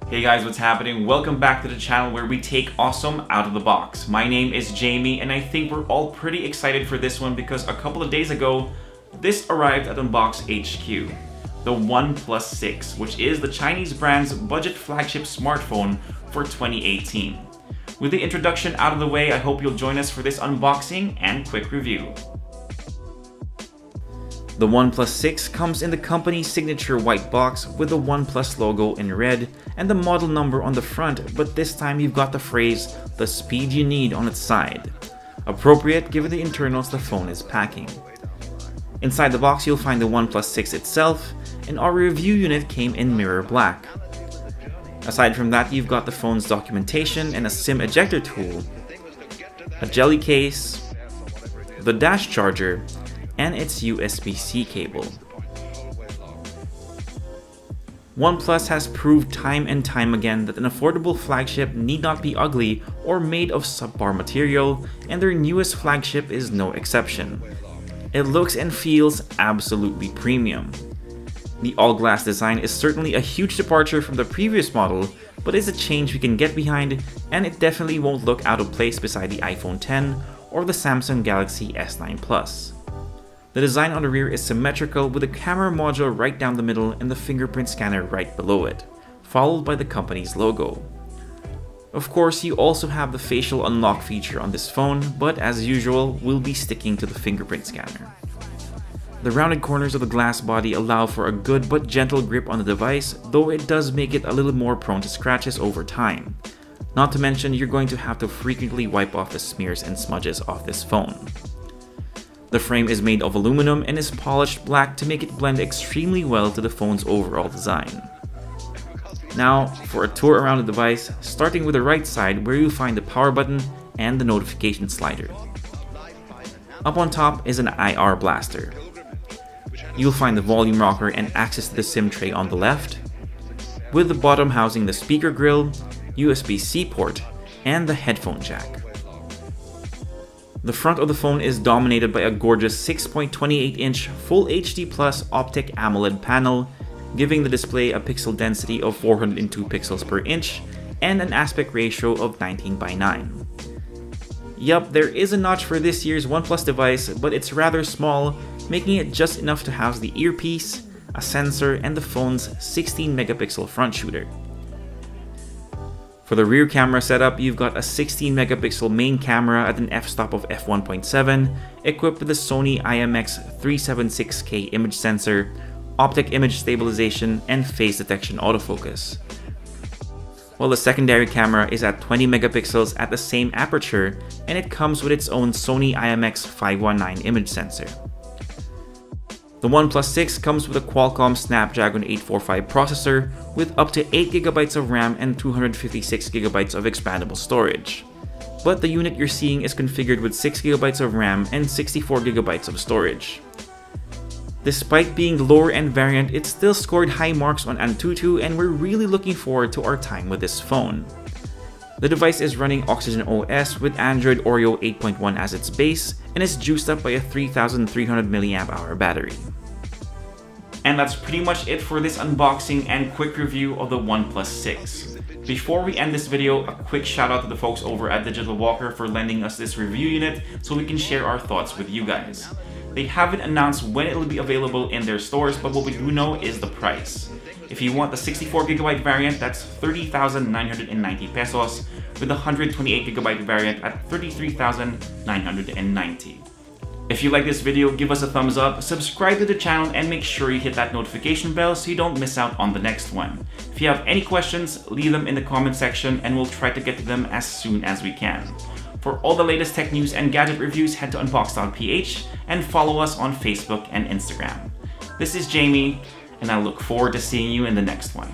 Hey guys, what's happening? Welcome back to the channel where we take awesome out of the box. My name is Jamie and I think we're all pretty excited for this one because a couple of days ago, this arrived at Unbox HQ. The OnePlus 6, which is the Chinese brand's budget flagship smartphone for 2018. With the introduction out of the way, I hope you'll join us for this unboxing and quick review. The OnePlus 6 comes in the company's signature white box with the OnePlus logo in red and the model number on the front, but this time you've got the phrase, "the speed you need" on its side. Appropriate given the internals the phone is packing. Inside the box you'll find the OnePlus 6 itself, and our review unit came in mirror black. Aside from that, you've got the phone's documentation and a SIM ejector tool, a jelly case, the dash charger, and its USB-C cable. OnePlus has proved time and time again that an affordable flagship need not be ugly or made of subpar material, and their newest flagship is no exception. It looks and feels absolutely premium. The all-glass design is certainly a huge departure from the previous model, but it's a change we can get behind, and it definitely won't look out of place beside the iPhone X or the Samsung Galaxy S9 Plus. The design on the rear is symmetrical with a camera module right down the middle and the fingerprint scanner right below it, followed by the company's logo. Of course, you also have the facial unlock feature on this phone, but as usual, we'll be sticking to the fingerprint scanner. The rounded corners of the glass body allow for a good but gentle grip on the device, though it does make it a little more prone to scratches over time. Not to mention, you're going to have to frequently wipe off the smears and smudges off this phone. The frame is made of aluminum and is polished black to make it blend extremely well to the phone's overall design. Now, for a tour around the device, starting with the right side where you'll find the power button and the notification slider. Up on top is an IR blaster. You'll find the volume rocker and access to the SIM tray on the left, with the bottom housing the speaker grill, USB-C port, and the headphone jack. The front of the phone is dominated by a gorgeous 6.28-inch Full HD Plus Optic AMOLED panel, giving the display a pixel density of 402 pixels per inch and an aspect ratio of 19:9. Yup, there is a notch for this year's OnePlus device, but it's rather small, making it just enough to house the earpiece, a sensor, and the phone's 16-megapixel front shooter. For the rear camera setup, you've got a 16-megapixel main camera at an f-stop of f1.7, equipped with the Sony IMX376K image sensor, optic image stabilization, and face detection autofocus. While the secondary camera is at 20 megapixels at the same aperture, and it comes with its own Sony IMX519 image sensor. The OnePlus 6 comes with a Qualcomm Snapdragon 845 processor with up to 8GB of RAM and 256GB of expandable storage. But the unit you're seeing is configured with 6GB of RAM and 64GB of storage. Despite being the lower end variant, it still scored high marks on Antutu, and we're really looking forward to our time with this phone. The device is running Oxygen OS with Android Oreo 8.1 as its base, and is juiced up by a 3300 mAh battery. And that's pretty much it for this unboxing and quick review of the OnePlus 6. Before we end this video, a quick shout out to the folks over at Digital Walker for lending us this review unit so we can share our thoughts with you guys. They haven't announced when it will be available in their stores, but what we do know is the price. If you want the 64GB variant, that's 30,990 pesos, with the 128GB variant at 33,990. If you like this video, give us a thumbs up, subscribe to the channel, and make sure you hit that notification bell so you don't miss out on the next one. If you have any questions, leave them in the comment section and we'll try to get to them as soon as we can. For all the latest tech news and gadget reviews, head to unbox.ph and follow us on Facebook and Instagram. This is Jamie, and I look forward to seeing you in the next one.